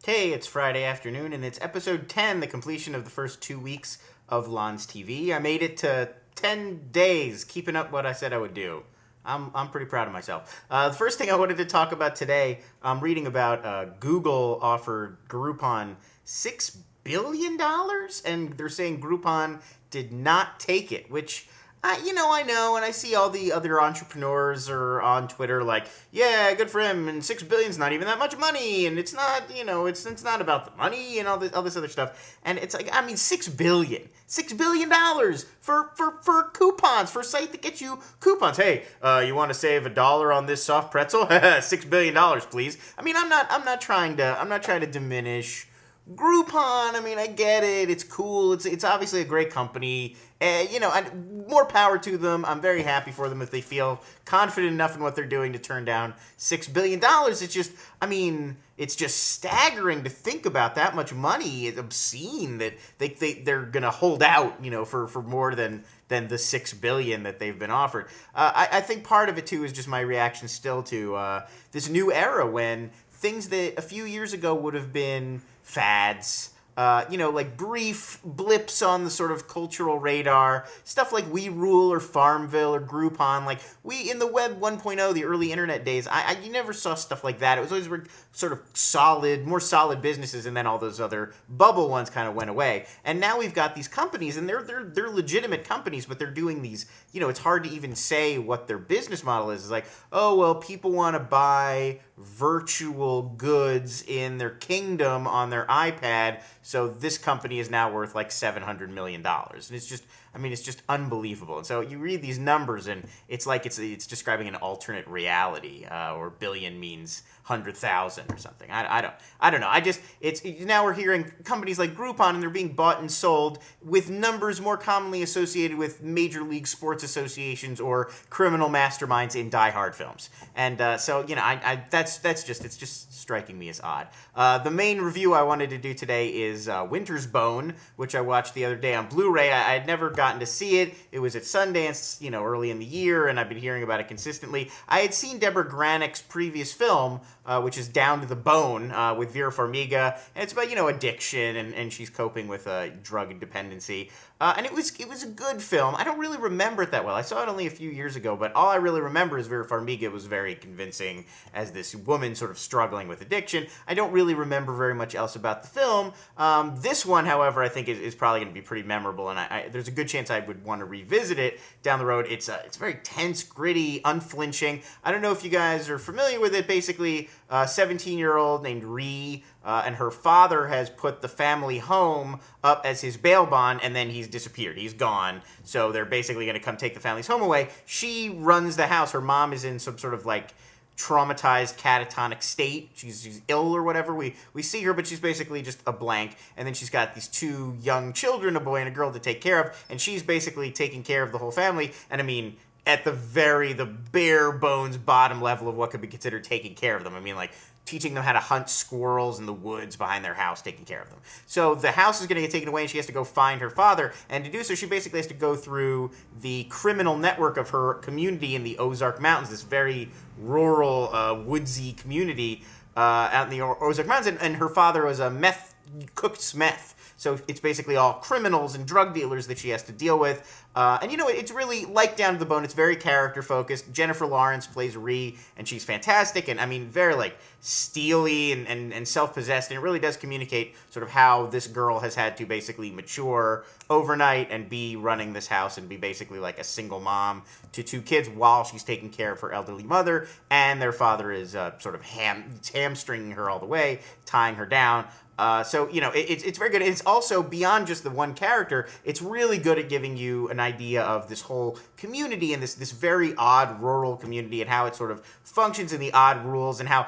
Hey, it's Friday afternoon, and it's episode 10, the completion of the first 2 weeks of LonsTV. I made it to 10 days, keeping up what I said I would do. I'm pretty proud of myself. The first thing I wanted to talk about today, I'm reading about Google offered Groupon $6 billion, and they're saying Groupon did not take it, which... I know, and I see all the other entrepreneurs are on Twitter like, yeah, good for him, and $6 billion's not even that much money, and it's not, it's not about the money and all this other stuff. And it's like, $6 billion for coupons, for a site that gets you coupons. Hey, you want to save $1 on this soft pretzel? $6 billion, please. I'm not trying to diminish Groupon. I get it. It's cool. It's obviously a great company. And more power to them. I'm very happy for them if they feel confident enough in what they're doing to turn down $6 billion. It's just staggering to think about that much money. It's obscene that they're going to hold out, for more than the $6 billion that they've been offered. I think part of it, too, is just my reaction still to this new era when things that a few years ago would have been fads, like brief blips on the sort of cultural radar, stuff like We Rule or Farmville or Groupon, like in the Web 1.0, the early internet days, you never saw stuff like that. It was always sort of more solid businesses, and then all those other bubble ones kind of went away. And now we've got these companies, and they're legitimate companies, but they're doing these, it's hard to even say what their business model is. It's like, oh, well, people want to buy virtual goods in their kingdom on their iPad, so this company is now worth like $700 million. And it's just, it's just unbelievable. And so you read these numbers, and it's like it's describing an alternate reality, or billion means 100,000 or something. I don't know. It's now we're hearing companies like Groupon, and they're being bought and sold with numbers more commonly associated with major league sports associations or criminal masterminds in Die Hard films. And that's just striking me as odd. The main review I wanted to do today is Winter's Bone, which I watched the other day on Blu-ray. I had never gotten to see it. It was at Sundance, early in the year, and I've been hearing about it consistently. I had seen Debra Granik's previous film, which is Down to the Bone, with Vera Farmiga, and it's about, addiction, and she's coping with drug dependency. And it was a good film. I don't really remember it that well. I saw it only a few years ago, but all I really remember is Vera Farmiga was very convincing as this woman sort of struggling with addiction. I don't really remember very much else about the film. This one, however, I think is probably going to be pretty memorable, and there's a good chance I would want to revisit it down the road. It's very tense, gritty, unflinching. I don't know if you guys are familiar with it. Basically, a 17-year-old named Ree, and her father has put the family home up as his bail bond, and then he's disappeared. He's gone. So they're basically going to come take the family's home away. She runs the house. Her mom is in some sort of traumatized catatonic state. She's ill or whatever. We see her, but she's basically just a blank. And then she's got these two young children, a boy and a girl, to take care of. And she's basically taking care of the whole family. And at the bare bones bottom level of what could be considered taking care of them. Teaching them how to hunt squirrels in the woods behind their house, taking care of them. So the house is going to get taken away, and she has to go find her father. And to do so, she basically has to go through the criminal network of her community in the Ozark Mountains, this very rural, woodsy community out in the Ozark Mountains. And her father was cooked meth. So it's basically all criminals and drug dealers that she has to deal with. It's really like Down to the Bone. It's very character-focused. Jennifer Lawrence plays Ree, and she's fantastic. And, very, steely and self-possessed. And it really does communicate sort of how this girl has had to basically mature overnight and be running this house and be basically like a single mom to two kids while she's taking care of her elderly mother. And their father is sort of hamstringing her all the way, tying her down. It's very good. It's also, beyond just the one character, it's really good at giving you an idea of this whole community and this very odd rural community and how it sort of functions in the odd rules, and how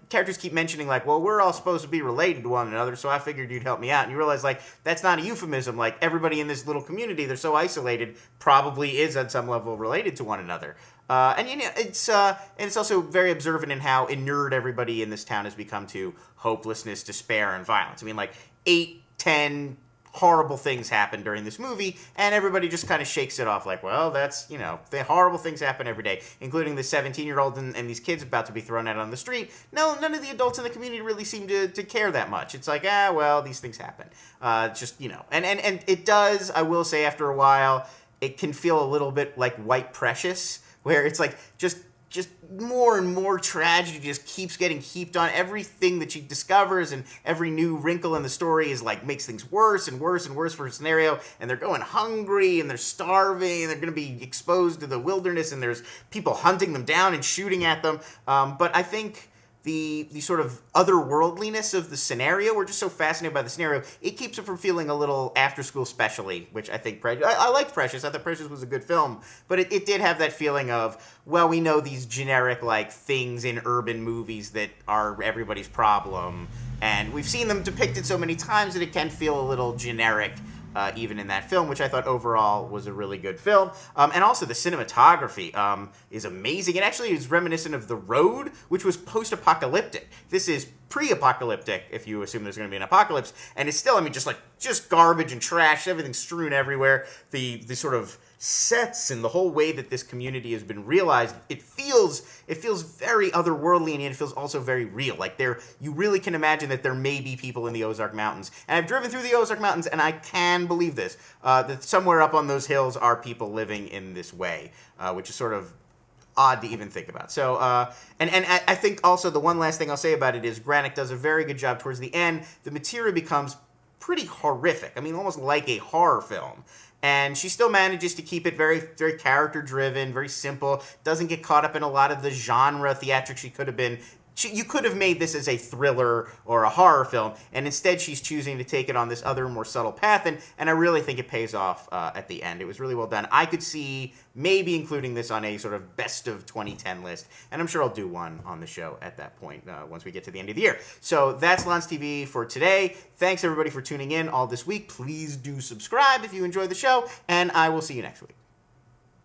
characters keep mentioning well, we're all supposed to be related to one another, so I figured you'd help me out. And you realize that's not a euphemism. Everybody in this little community, they're so isolated, probably is on some level related to one another. It's also very observant in how inured everybody in this town has become to hopelessness, despair, and violence. 8, 10 horrible things happen during this movie, and everybody just kind of shakes it off like, well, that's, you know, the horrible things happen every day, including the 17-year-old and these kids about to be thrown out on the street. No, none of the adults in the community really seem to care that much. It's like, well, these things happen. Just, you know, and it does, I will say, after a while, it can feel a little bit like White Precious, where it's like just more and more tragedy just keeps getting heaped on. Everything that she discovers and every new wrinkle in the story is like makes things worse and worse and worse for her scenario, and they're going hungry and they're starving and they're going to be exposed to the wilderness and there's people hunting them down and shooting at them. But I think the sort of otherworldliness of the scenario, we're just so fascinated by the scenario, it keeps it from feeling a little after-school special-y, which I think, I liked Precious. I thought Precious was a good film, but it did have that feeling of, well, we know these generic, like, things in urban movies that are everybody's problem, and we've seen them depicted so many times that it can feel a little generic, even in that film, which I thought overall was a really good film. And also the cinematography is amazing. It actually is reminiscent of The Road, which was post-apocalyptic. This is pre-apocalyptic, if you assume there's going to be an apocalypse. And it's still, I mean, just garbage and trash, everything's strewn everywhere. The sort of sets and the whole way that this community has been realized, it feels very otherworldly, and yet it feels also very real. Like you really can imagine that there may be people in the Ozark Mountains. And I've driven through the Ozark Mountains, and I can believe this, that somewhere up on those hills are people living in this way, which is sort of odd to even think about. So, and I think also the one last thing I'll say about it is Granik does a very good job towards the end. The material becomes pretty horrific. I mean, almost like a horror film. And she still manages to keep it very, very character-driven, very simple, doesn't get caught up in a lot of the genre theatrics she could have been. You could have made this as a thriller or a horror film, and instead she's choosing to take it on this other, more subtle path, and I really think it pays off at the end. It was really well done. I could see maybe including this on a sort of best of 2010 list, and I'm sure I'll do one on the show at that point once we get to the end of the year. So that's LonsTV for today. Thanks, everybody, for tuning in all this week. Please do subscribe if you enjoyed the show, and I will see you next week.